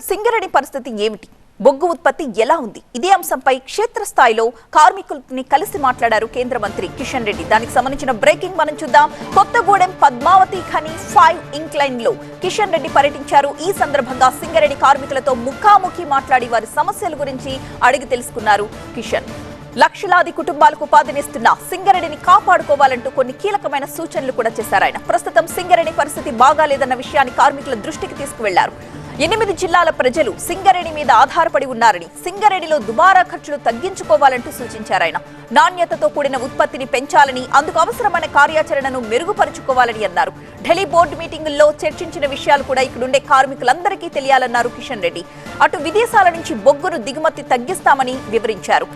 సింగరేణి పరిస్థితి ఏమిటి? బొగ్గు ఉత్పత్తి ఎలా ఉంది? ఇదే అంశంపై క్షేత్రస్థాయిలో కార్మికుల్ని కలిసి మాట్లాడారు కేంద్ర మంత్రి కిషన్ రెడ్డి. దానికి సంబంధించిన బ్రేకింగ్ మనం చూద్దాం. కొత్తగూడెం పద్మావతి ఖని 5 ఇంక్లైన్ లో కిషన్ రెడ్డి పర్యటించారు. ఈ సందర్భంగా సింగరేణి కార్మికులతో ముఖాముఖి మాట్లాడి వారి సమస్యల గురించి అడిగి తెలుసుకున్నారు కిషన్. లక్షలాది కుటుంబాలకు ఉపాధినిస్తున్న సింగరేణిని కాపాడుకోవాలంటూ కొన్ని కీలకమైన సూచనలు కూడా చేశారు ఆయన. ప్రస్తుతం సింగరేణి పరిస్థితి బాగాలేదన్న విషయాన్ని కార్మికుల దృష్టికి తీసుకువెళ్లారు. 8 జిల్లాల ప్రజలు సింగరేణి మీద ఆధారపడి ఉన్నారని, సింగరేణిలో దుబారా ఖర్చులు తగ్గించుకోవాలంటూ సూచించారు ఆయన. నాణ్యతతో కూడిన ఉత్పత్తిని పెంచాలని, అందుకు అవసరమైన కార్యాచరణను మెరుగుపరుచుకోవాలని అన్నారు. ఢిల్లీ బోర్డు మీటింగుల్లో చర్చించిన విషయాలు కూడా ఇక్కడుండే కార్మికులందరికీ తెలియాలన్నారు కిషన్ రెడ్డి. అటు విదేశాల నుంచి బొగ్గును దిగుమతి తగ్గిస్తామని వివరించారు.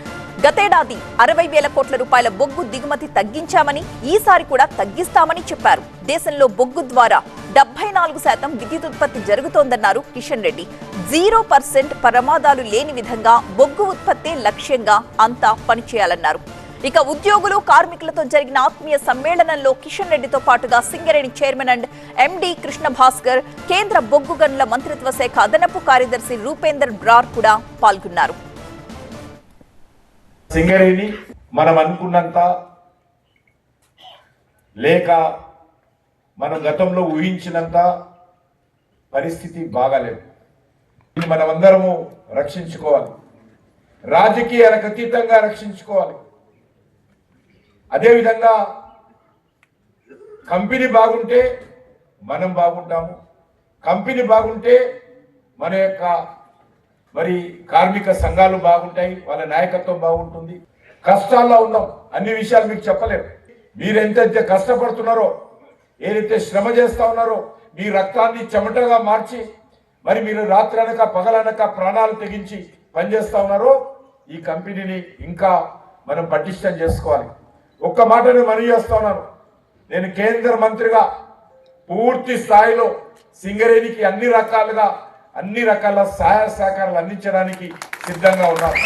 గతేడాది 60,000 కోట్ల రూపాయల బొగ్గు దిగుమతి తగ్గించామని, ఈసారి కూడా తగ్గిస్తామని చెప్పారు. దేశంలో బొగ్గు ద్వారా 74% విద్యుత్ ఉత్పత్తి జరుగుతోందన్నారు కిషన్ రెడ్డి. 0% ప్రమాదాలు లేని విధంగా బొగ్గు ఉత్పత్తి లక్ష్యంగా అంతా పనిచేయాలన్నారు. ఇక ఉద్యోగులు కార్మికులతో జరిగిన ఆత్మీయ సమ్మేళనంలో కిషన్ రెడ్డితో పాటుగా Singareni chairman and MD Krishna Bhaskar, కేంద్ర బొగ్గు గనుల మంత్రిత్వ శాఖ అదనపు కార్యదర్శి రూపేందర్ బ్రార్ కూడా పాల్గొన్నారు. సింగరేణి మనం అనుకున్నంత లేక మనం గతంలో ఊహించినంత పరిస్థితి బాగాలేదు. మనమందరము రక్షించుకోవాలి, రాజకీయాలకు అతీతంగా రక్షించుకోవాలి. అదేవిధంగా కంపెనీ బాగుంటే మనం బాగుంటాము, కంపెనీ బాగుంటే మన యొక్క కార్మిక సంఘాలు బాగుంటాయి, వాళ్ళ నాయకత్వం బాగుంటుంది. కష్టాల్లో ఉన్నాం, అన్ని విషయాలు మీకు చెప్పలేరు. మీరు ఎంతైతే కష్టపడుతున్నారో, ఏదైతే శ్రమ చేస్తా ఉన్నారో, మీ రక్తాన్ని చెమటగా మార్చి మీరు రాత్రనక పగలనక ప్రాణాలు తెగించి పనిచేస్తా ఉన్నారో, ఈ కంపెనీని ఇంకా మనం పటిష్టం చేసుకోవాలి. ఒక్క మాట నేను మనవి చేస్తా ఉన్నాను, నేను కేంద్ర మంత్రిగా పూర్తి స్థాయిలో సింగరేణికి అన్ని రకాల సహాయ సహకారాలు అందించడానికి సిద్ధంగా ఉన్నాను.